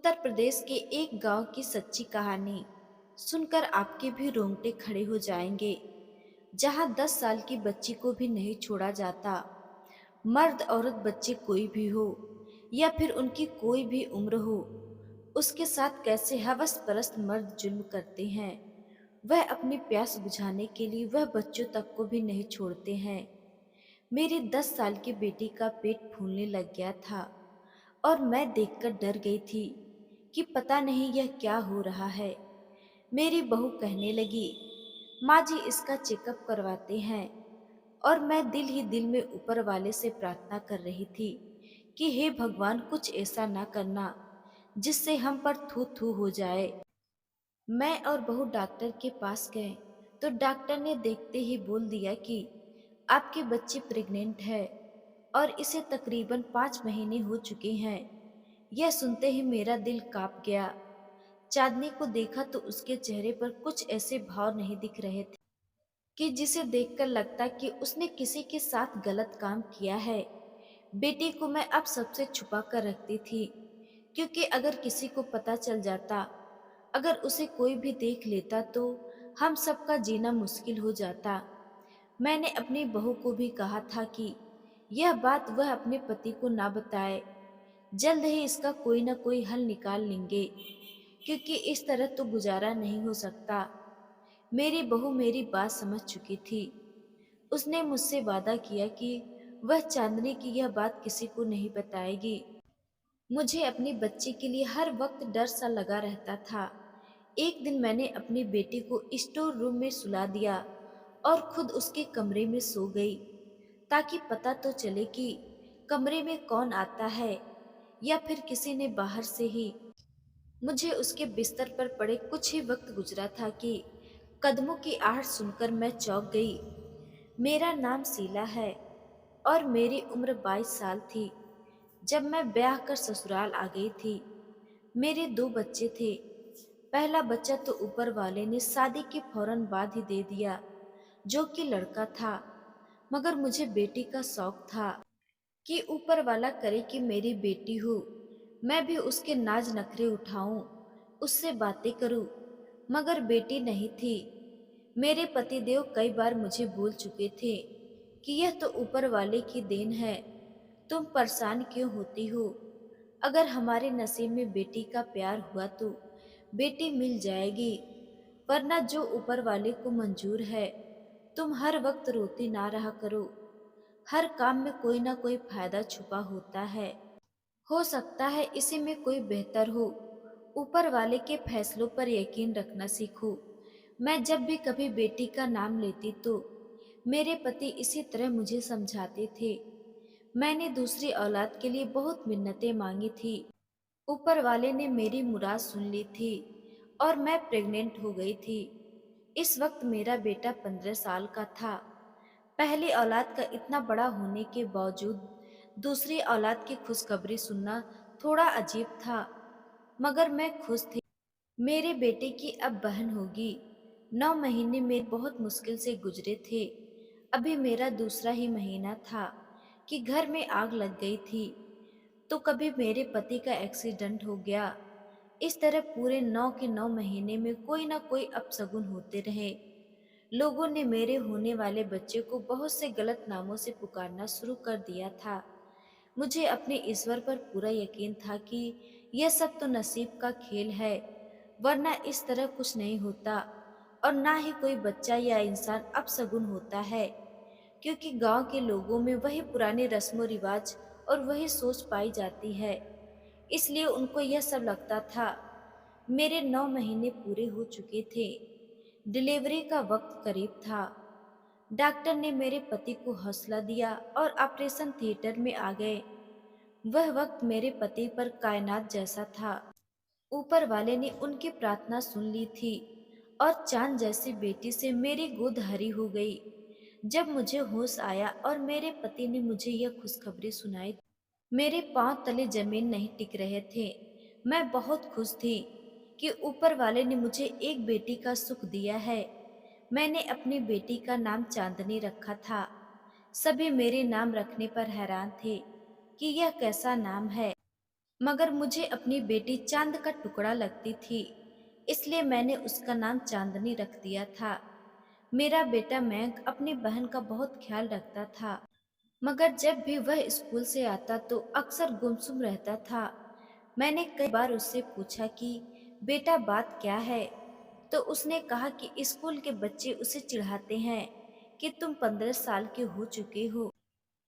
उत्तर प्रदेश के एक गांव की सच्ची कहानी सुनकर आपके भी रोंगटे खड़े हो जाएंगे। जहां 10 साल की बच्ची को भी नहीं छोड़ा जाता। मर्द औरत बच्चे कोई भी हो या फिर उनकी कोई भी उम्र हो, उसके साथ कैसे हवस परस्त मर्द जुल्म करते हैं। वह अपनी प्यास बुझाने के लिए वह बच्चों तक को भी नहीं छोड़ते हैं। मेरी 10 साल की बेटी का पेट फूलने लग गया था और मैं देखकर डर गई थी कि पता नहीं यह क्या हो रहा है। मेरी बहू कहने लगी, माँ जी इसका चेकअप करवाते हैं। और मैं दिल ही दिल में ऊपर वाले से प्रार्थना कर रही थी कि हे भगवान कुछ ऐसा ना करना जिससे हम पर थू थू हो जाए। मैं और बहू डॉक्टर के पास गए तो डॉक्टर ने देखते ही बोल दिया कि आपकी बच्ची प्रेग्नेंट है और इसे तकरीबन 5 महीने हो चुके हैं। यह सुनते ही मेरा दिल कांप गया। चांदनी को देखा तो उसके चेहरे पर कुछ ऐसे भाव नहीं दिख रहे थे कि जिसे देखकर लगता कि उसने किसी के साथ गलत काम किया है। बेटी को मैं अब सबसे छुपा कर रखती थी, क्योंकि अगर किसी को पता चल जाता, अगर उसे कोई भी देख लेता तो हम सबका जीना मुश्किल हो जाता। मैंने अपनी बहू को भी कहा था कि यह बात वह अपने पति को ना बताए। जल्द ही इसका कोई ना कोई हल निकाल लेंगे, क्योंकि इस तरह तो गुजारा नहीं हो सकता। मेरी बहू मेरी बात समझ चुकी थी। उसने मुझसे वादा किया कि वह चांदनी की यह बात किसी को नहीं बताएगी। मुझे अपनी बच्ची के लिए हर वक्त डर सा लगा रहता था। एक दिन मैंने अपनी बेटी को स्टोर रूम में सुला दिया और खुद उसके कमरे में सो गई, ताकि पता तो चले कि कमरे में कौन आता है या फिर किसी ने बाहर से ही। मुझे उसके बिस्तर पर पड़े कुछ ही वक्त गुजरा था कि कदमों की आहट सुनकर मैं चौंक गई। मेरा नाम शीला है और मेरी उम्र 22 साल थी जब मैं ब्याह कर ससुराल आ गई थी। मेरे 2 बच्चे थे। पहला बच्चा तो ऊपर वाले ने शादी के फौरन बाद ही दे दिया, जो कि लड़का था। मगर मुझे बेटी का शौक था कि ऊपर वाला करे कि मेरी बेटी हो, मैं भी उसके नाज नखरे उठाऊं, उससे बातें करूं। मगर बेटी नहीं थी। मेरे पतिदेव कई बार मुझे बोल चुके थे कि यह तो ऊपर वाले की देन है, तुम परेशान क्यों होती हो। अगर हमारे नसीब में बेटी का प्यार हुआ तो बेटी मिल जाएगी, वरना जो ऊपर वाले को मंजूर है। तुम हर वक्त रोती ना रहा करो। हर काम में कोई ना कोई फायदा छुपा होता है। हो सकता है इसी में कोई बेहतर हो। ऊपर वाले के फैसलों पर यकीन रखना सीखो। मैं जब भी कभी बेटी का नाम लेती तो मेरे पति इसी तरह मुझे समझाते थे। मैंने दूसरी औलाद के लिए बहुत मिन्नतें मांगी थी। ऊपर वाले ने मेरी मुराद सुन ली थी और मैं प्रेग्नेंट हो गई थी। इस वक्त मेरा बेटा 15 साल का था। पहली औलाद का इतना बड़ा होने के बावजूद दूसरी औलाद की खुशखबरी सुनना थोड़ा अजीब था, मगर मैं खुश थी। मेरे बेटे की अब बहन होगी। 9 महीने में बहुत मुश्किल से गुजरे थे। अभी मेरा दूसरा ही महीना था कि घर में आग लग गई थी, तो कभी मेरे पति का एक्सीडेंट हो गया। इस तरह पूरे 9 के 9 महीने में कोई ना कोई अपशगुन होते रहे। लोगों ने मेरे होने वाले बच्चे को बहुत से गलत नामों से पुकारना शुरू कर दिया था। मुझे अपने ईश्वर पर पूरा यकीन था कि यह सब तो नसीब का खेल है, वरना इस तरह कुछ नहीं होता। और ना ही कोई बच्चा या इंसान अपशगुन होता है, क्योंकि गांव के लोगों में वही पुराने रस्मों रिवाज और वही सोच पाई जाती है। इसलिए उनको यह सब लगता था। मेरे 9 महीने पूरे हो चुके थे। डिलीवरी का वक्त करीब था। डॉक्टर ने मेरे पति को हौसला दिया और ऑपरेशन थिएटर में आ गए। वह वक्त मेरे पति पर कायनात जैसा था। ऊपर वाले ने उनकी प्रार्थना सुन ली थी और चांद जैसी बेटी से मेरी गोद हरी हो गई। जब मुझे होश आया और मेरे पति ने मुझे यह खुशखबरी सुनाई, मेरे पांव तले जमीन नहीं टिक रहे थे। मैं बहुत खुश थी कि ऊपर वाले ने मुझे एक बेटी का सुख दिया है। मैंने अपनी बेटी का नाम चांदनी रखा था। सभी मेरे नाम रखने पर हैरान थे कि यह कैसा नाम है, मगर मुझे अपनी बेटी चांद का टुकड़ा लगती थी, इसलिए मैंने उसका नाम चांदनी रख दिया था। मेरा बेटा मयंक अपनी बहन का बहुत ख्याल रखता था, मगर जब भी वह स्कूल से आता तो अक्सर गुमसुम रहता था। मैंने कई बार उससे पूछा कि बेटा बात क्या है, तो उसने कहा कि स्कूल के बच्चे उसे चिढ़ाते हैं कि तुम 15 साल के हो चुके हो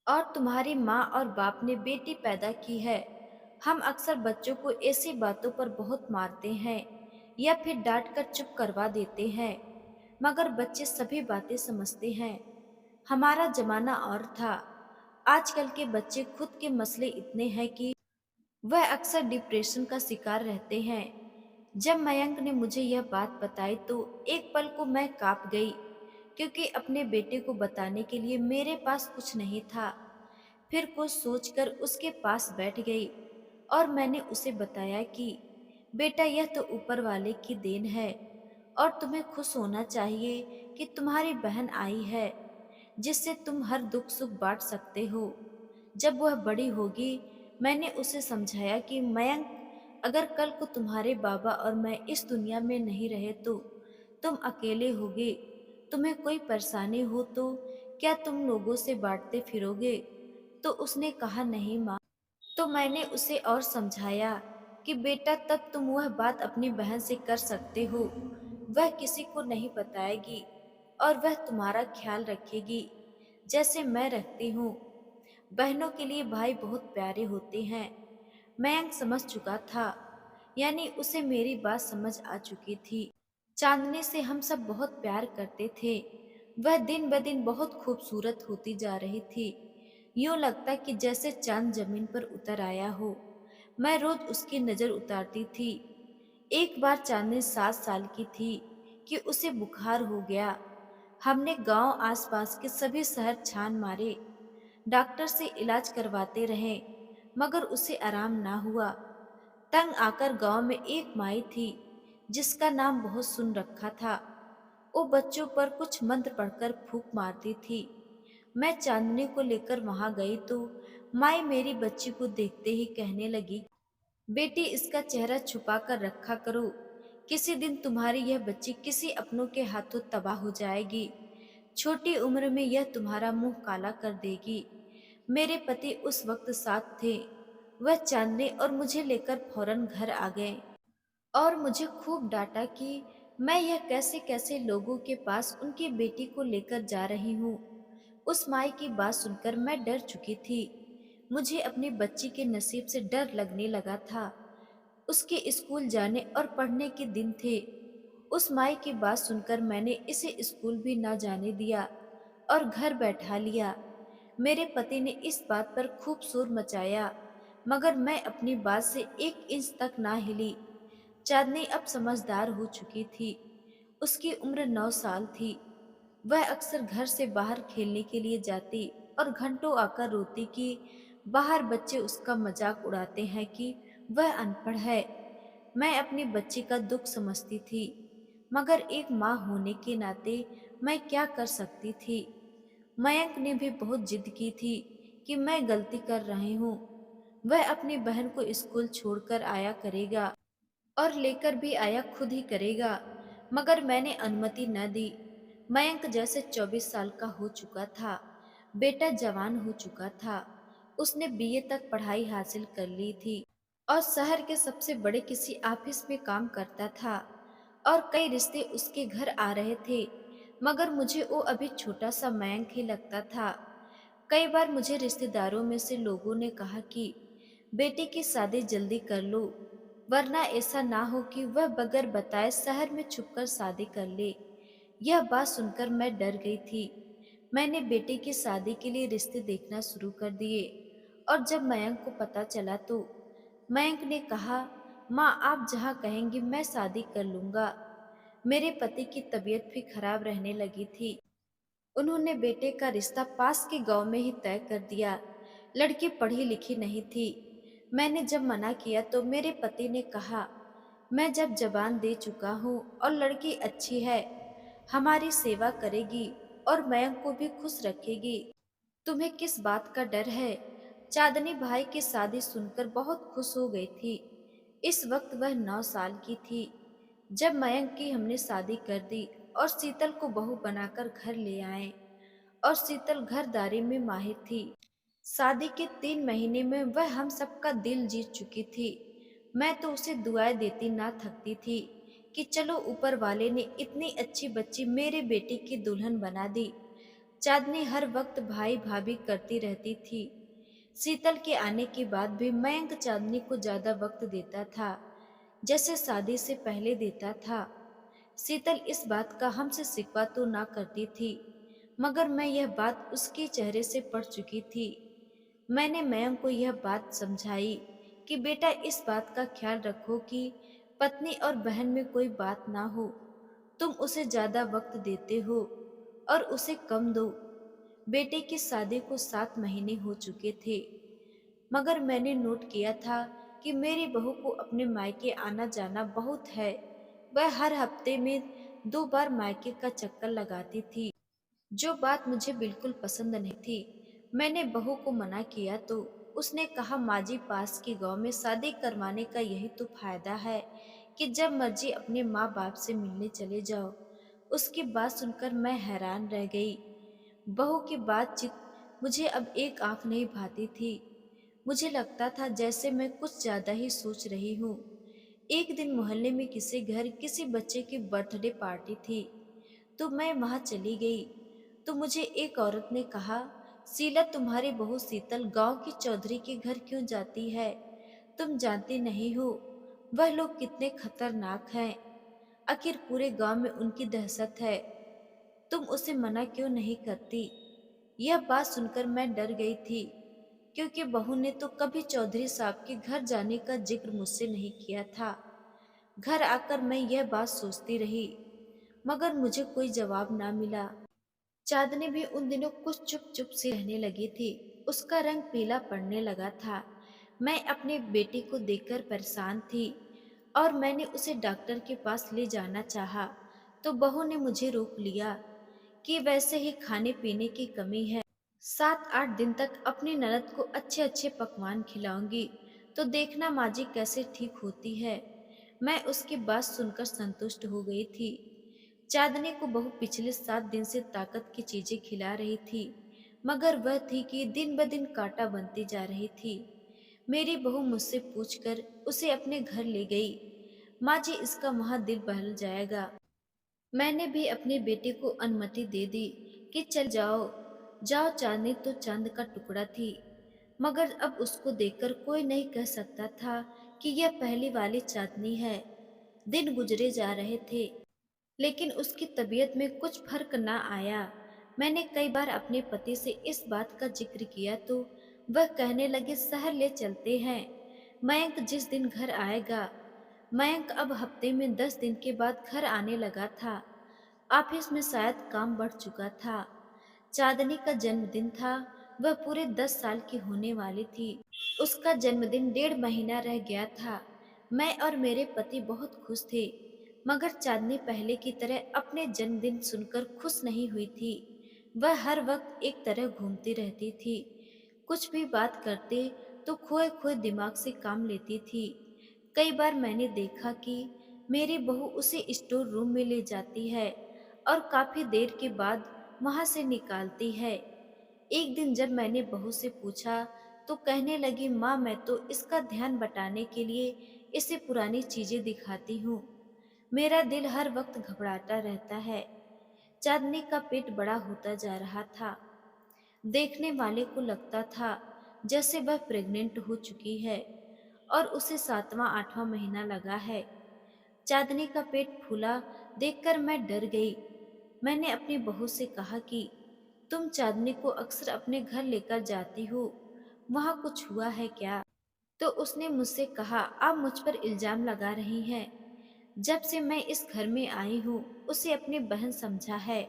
और तुम्हारी माँ और बाप ने बेटी पैदा की है। हम अक्सर बच्चों को ऐसी बातों पर बहुत मारते हैं या फिर डांट कर चुप करवा देते हैं, मगर बच्चे सभी बातें समझते हैं। हमारा जमाना और था। आजकल के बच्चे खुद के मसले इतने हैं कि वह अक्सर डिप्रेशन का शिकार रहते हैं। जब मयंक ने मुझे यह बात बताई तो एक पल को मैं कांप गई, क्योंकि अपने बेटे को बताने के लिए मेरे पास कुछ नहीं था। फिर कुछ सोचकर उसके पास बैठ गई और मैंने उसे बताया कि बेटा यह तो ऊपर वाले की देन है और तुम्हें खुश होना चाहिए कि तुम्हारी बहन आई है जिससे तुम हर दुख सुख बांट सकते हो। जब वह बड़ी होगी, मैंने उसे समझाया कि मयंक, अगर कल को तुम्हारे बाबा और मैं इस दुनिया में नहीं रहे तो तुम अकेले होगे। तुम्हें कोई परेशानी हो तो क्या तुम लोगों से बांटते फिरोगे? तो उसने कहा नहीं माँ। तो मैंने उसे और समझाया कि बेटा तब तुम वह बात अपनी बहन से कर सकते हो। वह किसी को नहीं बताएगी और वह तुम्हारा ख्याल रखेगी जैसे मैं रखती हूँ। बहनों के लिए भाई बहुत प्यारे होते हैं। मयंक समझ चुका था, यानी उसे मेरी बात समझ आ चुकी थी। चांदनी से हम सब बहुत प्यार करते थे। वह दिन ब दिन बहुत खूबसूरत होती जा रही थी। यूं लगता कि जैसे चांद जमीन पर उतर आया हो। मैं रोज उसकी नजर उतारती थी। एक बार चांदनी 7 साल की थी कि उसे बुखार हो गया। हमने गांव आसपास के सभी शहर छान मारे, डॉक्टर से इलाज करवाते रहे, मगर उसे आराम ना हुआ। तंग आकर गांव में एक माई थी जिसका नाम बहुत सुन रखा था। वो बच्चों पर कुछ मंत्र पढ़कर फूंक मारती थी। मैं चांदनी को लेकर वहां गई तो माई मेरी बच्ची को देखते ही कहने लगी, बेटी इसका चेहरा छुपा कर रखा करो, किसी दिन तुम्हारी यह बच्ची किसी अपनों के हाथों तबाह हो जाएगी। छोटी उम्र में यह तुम्हारा मुंह काला कर देगी। मेरे पति उस वक्त साथ थे। वह चांदनी और मुझे लेकर फौरन घर आ गए और मुझे खूब डांटा कि मैं यह कैसे कैसे लोगों के पास उनकी बेटी को लेकर जा रही हूँ। उस माई की बात सुनकर मैं डर चुकी थी। मुझे अपनी बच्ची के नसीब से डर लगने लगा था। उसके स्कूल जाने और पढ़ने के दिन थे। उस माई की बात सुनकर मैंने इसे स्कूल भी ना जाने दिया और घर बैठा लिया। मेरे पति ने इस बात पर खूब शोर मचाया, मगर मैं अपनी बात से 1 इंच तक ना हिली। चांदनी अब समझदार हो चुकी थी। उसकी उम्र 9 साल थी। वह अक्सर घर से बाहर खेलने के लिए जाती और घंटों आकर रोती कि बाहर बच्चे उसका मजाक उड़ाते हैं कि वह अनपढ़ है। मैं अपनी बच्ची का दुख समझती थी, मगर एक माँ होने के नाते मैं क्या कर सकती थी। मयंक ने भी बहुत जिद की थी कि मैं गलती कर रही हूँ। वह अपनी बहन को स्कूल छोड़कर आया करेगा और लेकर भी आया खुद ही करेगा, मगर मैंने अनुमति न दी। मयंक जैसे 24 साल का हो चुका था। बेटा जवान हो चुका था। उसने बीए तक पढ़ाई हासिल कर ली थी और शहर के सबसे बड़े किसी ऑफिस में काम करता था और कई रिश्ते उसके घर आ रहे थे, मगर मुझे वो अभी छोटा सा मयंक ही लगता था। कई बार मुझे रिश्तेदारों में से लोगों ने कहा कि बेटे की शादी जल्दी कर लो, वरना ऐसा ना हो कि वह बगैर बताए शहर में छुपकर शादी कर ले। यह बात सुनकर मैं डर गई थी। मैंने बेटे की शादी के लिए रिश्ते देखना शुरू कर दिए और जब मयंक को पता चला तो मयंक ने कहा, माँ आप जहाँ कहेंगी मैं शादी कर लूंगा। मेरे पति की तबीयत भी खराब रहने लगी थी। उन्होंने बेटे का रिश्ता पास के गांव में ही तय कर दिया। लड़की पढ़ी लिखी नहीं थी। मैंने जब मना किया तो मेरे पति ने कहा, मैं जब जबान दे चुका हूँ और लड़की अच्छी है, हमारी सेवा करेगी और मयंक को भी खुश रखेगी, तुम्हें किस बात का डर है? चांदनी भाई की शादी सुनकर बहुत खुश हो गई थी। इस वक्त वह 9 साल की थी जब मयंक की हमने शादी कर दी और शीतल को बहू बनाकर घर ले आए। और शीतल घरदारी में माहिर थी। शादी के 3 महीने में वह हम सबका दिल जीत चुकी थी। मैं तो उसे दुआएं देती ना थकती थी कि चलो ऊपर वाले ने इतनी अच्छी बच्ची मेरे बेटी की दुल्हन बना दी। चांदनी हर वक्त भाई भाभी करती रहती थी। शीतल के आने के बाद भी मयंक चांदनी को ज्यादा वक्त देता था, जैसे शादी से पहले देता था। शीतल इस बात का हमसे शिकवा तो ना करती थी, मगर मैं यह बात उसके चेहरे से पढ़ चुकी थी। मैंने मयंक को यह बात समझाई कि बेटा इस बात का ख्याल रखो कि पत्नी और बहन में कोई बात ना हो। तुम उसे ज्यादा वक्त देते हो और उसे कम दो। बेटे की शादी को 7 महीने हो चुके थे, मगर मैंने नोट किया था कि मेरी बहू को अपने मायके आना जाना बहुत है। वह हर हफ्ते में 2 बार मायके का चक्कर लगाती थी, जो बात मुझे बिल्कुल पसंद नहीं थी। मैंने बहू को मना किया तो उसने कहा माँ जी पास के गांव में शादी करवाने का यही तो फायदा है कि जब मर्जी अपने माँ बाप से मिलने चले जाओ। उसकी बात सुनकर मैं हैरान रह गई। बहू की बातचीत मुझे अब एक आंख नहीं भाती थी। मुझे लगता था जैसे मैं कुछ ज्यादा ही सोच रही हूँ। एक दिन मोहल्ले में किसी घर किसी बच्चे की बर्थडे पार्टी थी, तो मैं वहां चली गई। तो मुझे एक औरत ने कहा, शीला तुम्हारी बहू शीतल गांव की चौधरी के घर क्यों जाती है? तुम जानती नहीं हो वह लोग कितने खतरनाक हैं। आखिर पूरे गांव में उनकी दहशत है। तुम उसे मना क्यों नहीं करती? यह बात सुनकर मैं डर गई थी, क्योंकि बहू ने तो कभी चौधरी साहब के घर जाने का जिक्र मुझसे नहीं किया था। घर आकर मैं यह बात सोचती रही, मगर मुझे कोई जवाब ना मिला। चांदनी भी उन दिनों कुछ चुप चुप सी रहने लगी थी। उसका रंग पीला पड़ने लगा था। मैं अपने बेटे को देखकर परेशान थी और मैंने उसे डॉक्टर के पास ले जाना चाहा, तो बहू ने मुझे रोक लिया कि वैसे ही खाने पीने की कमी है। 7-8 दिन तक अपनी ननद को अच्छे अच्छे पकवान खिलाऊंगी, तो देखना माँ जी कैसे ठीक होती है। मैं उसकी बात सुनकर संतुष्ट हो गई थी। चांदनी को बहू पिछले 7 दिन से ताकत की चीजें खिला रही थी, मगर वह थी कि दिन ब दिन कांटा बनती जा रही थी। मेरी बहू मुझसे पूछकर उसे अपने घर ले गई। माँ जी इसका वहां दिल बहल जाएगा। मैंने भी अपने बेटे को अनुमति दे दी कि चल जाओ। जाओ चांदनी तो चांद का टुकड़ा थी, मगर अब उसको देखकर कोई नहीं कह सकता था कि यह पहली वाली चांदनी है। दिन गुजरे जा रहे थे, लेकिन उसकी तबीयत में कुछ फर्क ना आया। मैंने कई बार अपने पति से इस बात का जिक्र किया तो वह कहने लगे शहर ले चलते हैं, मयंक जिस दिन घर आएगा। मयंक अब हफ्ते में 10 दिन के बाद घर आने लगा था। ऑफिस में शायद काम बढ़ चुका था। चांदनी का जन्मदिन था। वह पूरे 10 साल की होने वाली थी। उसका जन्मदिन 1.5 महीना रह गया था। मैं और मेरे पति बहुत खुश थे, मगर चांदनी पहले की तरह अपने जन्मदिन सुनकर खुश नहीं हुई थी। वह हर वक्त एक तरह घूमती रहती थी। कुछ भी बात करते तो खोए खोए दिमाग से काम लेती थी। कई बार मैंने देखा कि मेरी बहू उसे स्टोर रूम में ले जाती है और काफी देर के बाद वहां से निकालती है। एक दिन जब मैंने बहू से पूछा तो कहने लगी, माँ मैं तो इसका ध्यान बटाने के लिए इसे पुरानी चीजें दिखाती हूँ। मेरा दिल हर वक्त घबराता रहता है। चांदनी का पेट बड़ा होता जा रहा था। देखने वाले को लगता था जैसे वह प्रेग्नेंट हो चुकी है और उसे 7वां 8वां महीना लगा है। चांदनी का पेट फूला देखकर मैं डर गई। मैंने अपनी बहू से कहा कि तुम चांदनी को अक्सर अपने घर लेकर जाती हो, वहां कुछ हुआ है क्या? तो उसने मुझसे कहा, आप मुझ पर इल्जाम लगा रही हैं। जब से मैं इस घर में आई हूँ उसे अपनी बहन समझा है।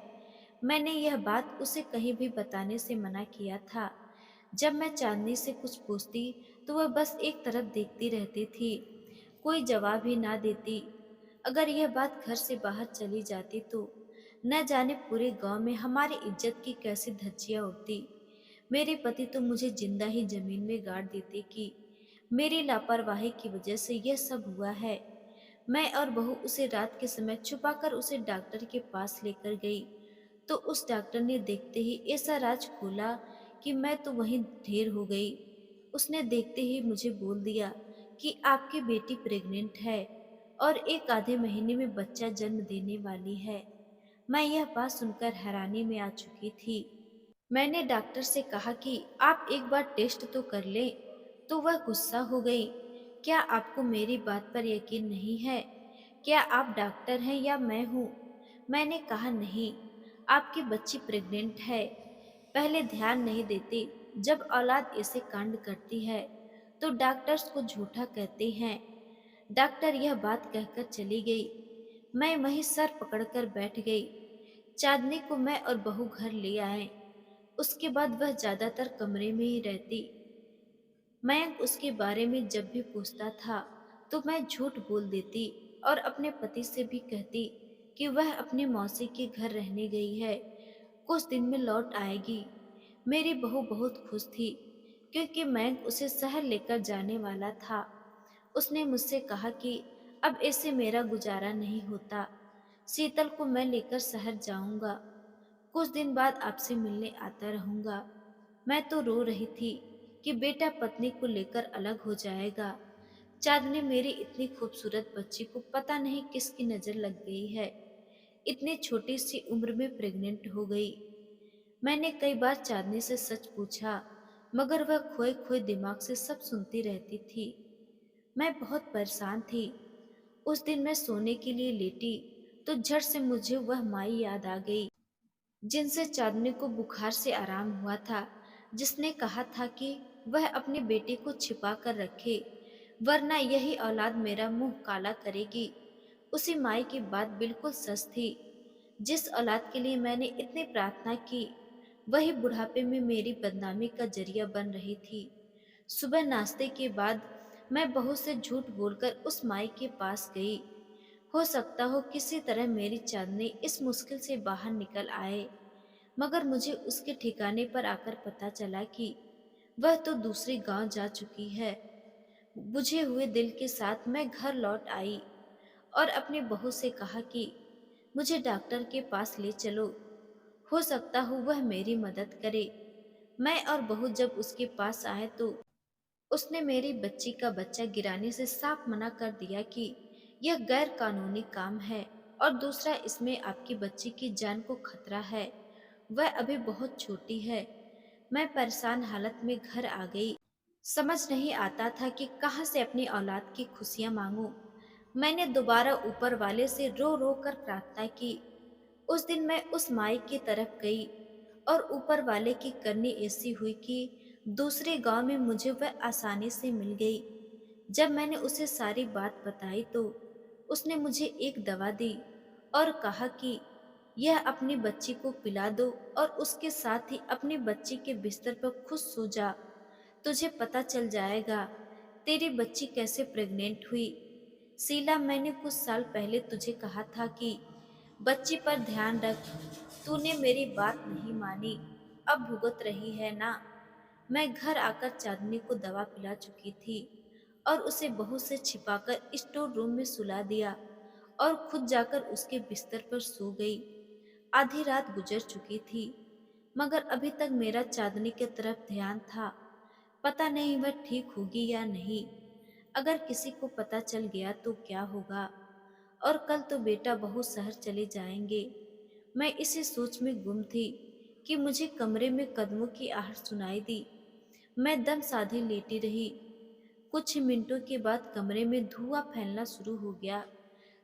मैंने यह बात उसे कहीं भी बताने से मना किया था। जब मैं चांदनी से कुछ पूछती तो वह बस एक तरफ देखती रहती थी, कोई जवाब ही ना देती। अगर यह बात घर से बाहर चली जाती तो न जाने पूरे गांव में हमारी इज्जत की कैसी धज्जियां उड़ती। मेरे पति तो मुझे जिंदा ही जमीन में गाड़ देते कि मेरी लापरवाही की वजह से यह सब हुआ है। मैं और बहू उसे रात के समय छुपाकर उसे डॉक्टर के पास लेकर गई, तो उस डॉक्टर ने देखते ही ऐसा राज खोला कि मैं तो वहीं ढेर हो गई। उसने देखते ही मुझे बोल दिया कि आपकी बेटी प्रेग्नेंट है और एक आधे महीने में बच्चा जन्म देने वाली है। मैं यह बात सुनकर हैरानी में आ चुकी थी। मैंने डॉक्टर से कहा कि आप एक बार टेस्ट तो कर लें, तो वह गुस्सा हो गई। क्या आपको मेरी बात पर यकीन नहीं है? क्या आप डॉक्टर हैं या मैं हूँ? मैंने कहा नहीं, आपकी बच्ची प्रेग्नेंट है। पहले ध्यान नहीं देते, जब औलाद ऐसे कांड करती है तो डॉक्टर्स को झूठा कहते हैं। डॉक्टर यह बात कहकर चली गई। मैं वहीं सर पकड़कर बैठ गई। चांदनी को मैं और बहू घर ले आए। उसके बाद वह ज्यादातर कमरे में ही रहती। मैं उसके बारे में जब भी पूछता था तो मैं झूठ बोल देती और अपने पति से भी कहती कि वह अपनी मौसी के घर रहने गई है, कुछ दिन में लौट आएगी। मेरी बहू बहुत खुश थी क्योंकि मैं उसे शहर लेकर जाने वाला था। उसने मुझसे कहा कि अब ऐसे मेरा गुजारा नहीं होता। शीतल को मैं लेकर शहर जाऊंगा, कुछ दिन बाद आपसे मिलने आता रहूंगा। मैं तो रो रही थी कि बेटा पत्नी को लेकर अलग हो जाएगा। चांदनी मेरी इतनी खूबसूरत बच्ची को पता नहीं किसकी नजर लग गई है, इतनी छोटी सी उम्र में प्रेग्नेंट हो गई। मैंने कई बार चांदनी से सच पूछा, मगर वह खोए खोए दिमाग से सब सुनती रहती थी। मैं बहुत परेशान थी। उस दिन मैं सोने के लिए लेटी तो झट से मुझे वह माई याद आ गई जिनसे चांदनी को बुखार से आराम हुआ था, जिसने कहा था कि वह अपने बेटे को छिपा कर रखे, वरना यही औलाद मेरा मुंह काला करेगी। उसी माई की बात बिल्कुल सच थी। जिस औलाद के लिए मैंने इतनी प्रार्थना की, वही बुढ़ापे में मेरी बदनामी का जरिया बन रही थी। सुबह नाश्ते के बाद मैं बहू से झूठ बोलकर उस माई के पास गई। हो सकता हो किसी तरह मेरी चांदनी इस मुश्किल से बाहर निकल आए, मगर मुझे उसके ठिकाने पर आकर पता चला कि वह तो दूसरे गांव जा चुकी है। बुझे हुए दिल के साथ मैं घर लौट आई और अपनी बहू से कहा कि मुझे डॉक्टर के पास ले चलो, हो सकता हो वह मेरी मदद करे। मैं और बहू जब उसके पास आए तो उसने मेरी बच्ची का बच्चा गिराने से साफ मना कर दिया कि यह गैर कानूनी काम है और दूसरा इसमें आपकी बच्ची की जान को खतरा है। वह अभी बहुत छोटी है। मैं परेशान हालत में घर आ गई। समझ नहीं आता था कि कहाँ से अपनी औलाद की खुशियां मांगूं। मैंने दोबारा ऊपर वाले से रो रो कर प्रार्थना की। उस दिन मैं उस माई की तरफ गई और ऊपर वाले की करनी ऐसी हुई कि दूसरे गांव में मुझे वह आसानी से मिल गई। जब मैंने उसे सारी बात बताई तो उसने मुझे एक दवा दी और कहा कि यह अपनी बच्ची को पिला दो और उसके साथ ही अपनी बच्ची के बिस्तर पर खुद सो जा। तुझे पता चल जाएगा तेरी बच्ची कैसे प्रेग्नेंट हुई। शीला, मैंने कुछ साल पहले तुझे कहा था कि बच्ची पर ध्यान रख। तूने मेरी बात नहीं मानी, अब भुगत रही है ना। मैं घर आकर चांदनी को दवा पिला चुकी थी और उसे बहू से छिपाकर स्टोर रूम में सुला दिया और खुद जाकर उसके बिस्तर पर सो गई। आधी रात गुजर चुकी थी, मगर अभी तक मेरा चांदनी की तरफ ध्यान था। पता नहीं वह ठीक होगी या नहीं। अगर किसी को पता चल गया तो क्या होगा। और कल तो बेटा बहू शहर चले जाएंगे। मैं इसी सोच में गुम थी कि मुझे कमरे में कदमों की आहट सुनाई दी। मैं दम साधे लेटी रही। कुछ ही मिनटों के बाद कमरे में धुआं फैलना शुरू हो गया,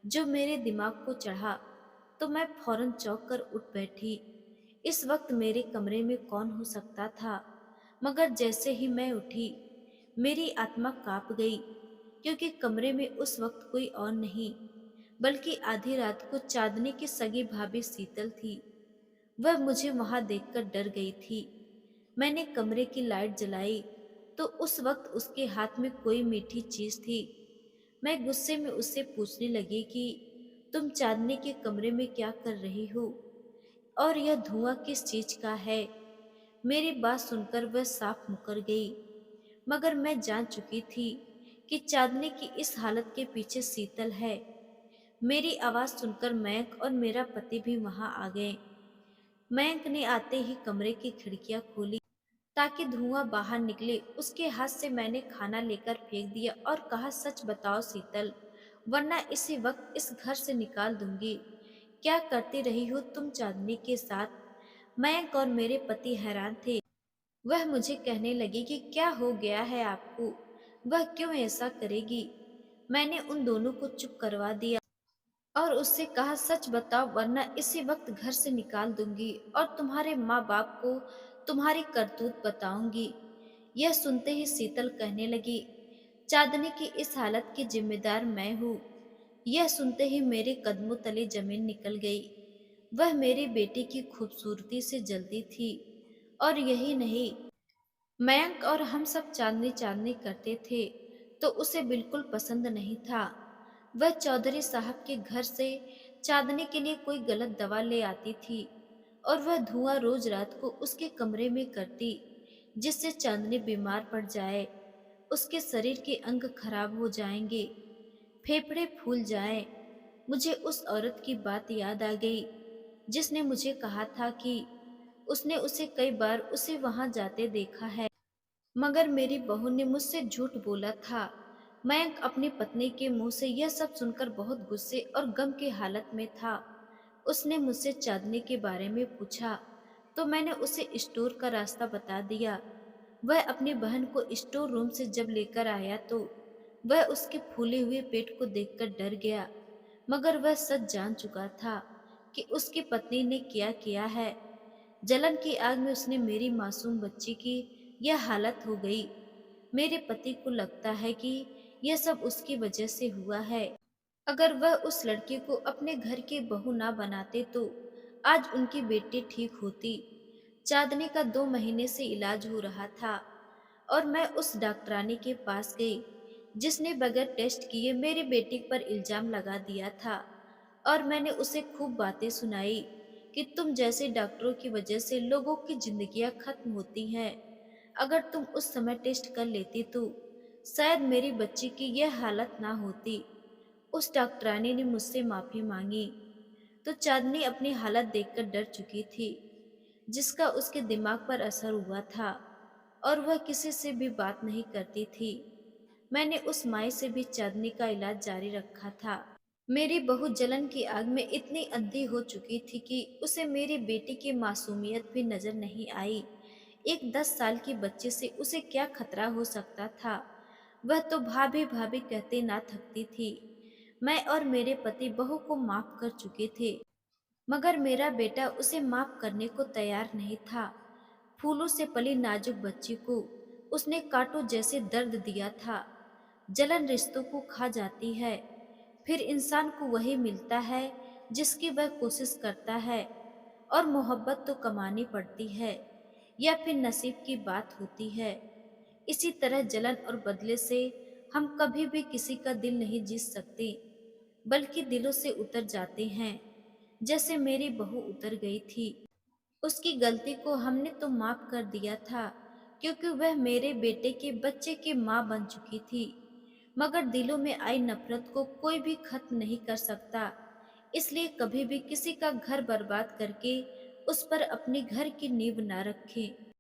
जो मेरे दिमाग को चढ़ा तो मैं फौरन चौंक कर उठ बैठी। इस वक्त मेरे कमरे में कौन हो सकता था? मगर जैसे ही मैं उठी, मेरी आत्मा कांप गई, क्योंकि कमरे में उस वक्त कोई और नहीं बल्कि आधी रात को चांदनी की सगी भाभी शीतल थी। वह मुझे वहां देखकर डर गई थी। मैंने कमरे की लाइट जलाई तो उस वक्त उसके हाथ में कोई मीठी चीज थी। मैं गुस्से में उससे पूछने लगी कि तुम चांदनी के कमरे में क्या कर रही हो और यह धुआं किस चीज का है। मेरी बात सुनकर वह साफ मुकर गई। मगर मैं जान चुकी थी कि चांदनी की इस हालत के पीछे शीतल है। मेरी आवाज सुनकर मयंक और मेरा पति भी वहां आ गए। मयंक ने आते ही कमरे की खिड़कियां खोली ताकि धुआं बाहर निकले। उसके हाथ से मैंने खाना लेकर फेंक दिया और कहा, सच बताओ शीतल, वरना इसी वक्त इस घर से निकाल दूंगी। क्या करती रही हो तुम चांदनी के साथ? मयंक और मेरे पति हैरान थे। वह मुझे कहने लगी कि क्या हो गया है आपको, वह क्यों ऐसा करेगी। मैंने उन दोनों को चुप करवा दिया और उससे कहा, सच बताओ वरना इसी वक्त घर से निकाल दूंगी और तुम्हारे माँ बाप को तुम्हारी करतूत बताऊंगी। यह सुनते ही शीतल कहने लगी, चांदनी की इस हालत की जिम्मेदार मैं हूँ। यह सुनते ही मेरे कदमों तले जमीन निकल गई। वह मेरी बेटी की खूबसूरती से जलती थी। और यही नहीं, मयंक और हम सब चांदनी चांदनी करते थे तो उसे बिल्कुल पसंद नहीं था। वह चौधरी साहब के घर से चांदनी के लिए कोई गलत दवा ले आती थी और वह धुआं रोज रात को उसके कमरे में करती, जिससे चांदनी बीमार पड़ जाए। उसके शरीर के अंग खराब हो जाएंगे, फेफड़े फूल जाएं। मुझे उस औरत की बात याद आ गई जिसने मुझे कहा था कि उसने उसे कई बार उसे वहां जाते देखा है। मगर मेरी बहू ने मुझसे झूठ बोला था। मयंक अपनी पत्नी के मुंह से यह सब सुनकर बहुत गुस्से और गम की हालत में था। उसने मुझसे चांदनी के बारे में पूछा तो मैंने उसे स्टोर का रास्ता बता दिया। वह अपनी बहन को स्टोर रूम से जब लेकर आया तो वह उसके फूले हुए पेट को देखकर डर गया। मगर वह सच जान चुका था कि उसकी पत्नी ने क्या किया है। जलन की आग में उसने मेरी मासूम बच्ची की यह हालत हो गई। मेरे पति को लगता है कि यह सब उसकी वजह से हुआ है। अगर वह उस लड़की को अपने घर की बहू ना बनाते तो आज उनकी बेटी ठीक होती। चांदनी का 2 महीने से इलाज हो रहा था और मैं उस डॉक्टरानी के पास गई जिसने बगैर टेस्ट किए मेरी बेटी पर इल्जाम लगा दिया था। और मैंने उसे खूब बातें सुनाई कि तुम जैसे डॉक्टरों की वजह से लोगों की जिंदगियां खत्म होती हैं। अगर तुम उस समय टेस्ट कर लेती तो शायद मेरी बच्ची की यह हालत ना होती। उस डॉक्टरानी ने मुझसे माफी मांगी तो चांदनी अपनी हालत देखकर डर चुकी थी, जिसका उसके दिमाग पर असर हुआ था और वह किसी से भी बात नहीं करती थी। मैंने उस माई से भी चांदनी का इलाज जारी रखा था। मेरी बहू जलन की आग में इतनी अंधी हो चुकी थी कि उसे मेरी बेटी की मासूमियत भी नजर नहीं आई। एक 10 साल की बच्चे से उसे क्या खतरा हो सकता था। वह तो भाभी भाभी कहते ना थकती थी। मैं और मेरे पति बहू को माफ कर चुके थे, मगर मेरा बेटा उसे माफ करने को तैयार नहीं था। फूलों से पली नाजुक बच्ची को उसने कांटों जैसे दर्द दिया था। जलन रिश्तों को खा जाती है, फिर इंसान को वही मिलता है जिसकी वह कोशिश करता है। और मोहब्बत तो कमानी पड़ती है या फिर नसीब की बात होती है। इसी तरह जलन और बदले से हम कभी भी किसी का दिल नहीं जीत सकते, बल्कि दिलों से उतर जाते हैं, जैसे मेरी बहू उतर गई थी। उसकी गलती को हमने तो माफ कर दिया था क्योंकि वह मेरे बेटे के बच्चे की माँ बन चुकी थी। मगर दिलों में आई नफरत को कोई भी खत्म नहीं कर सकता। इसलिए कभी भी किसी का घर बर्बाद करके उस पर अपनी घर की नींव ना रखें।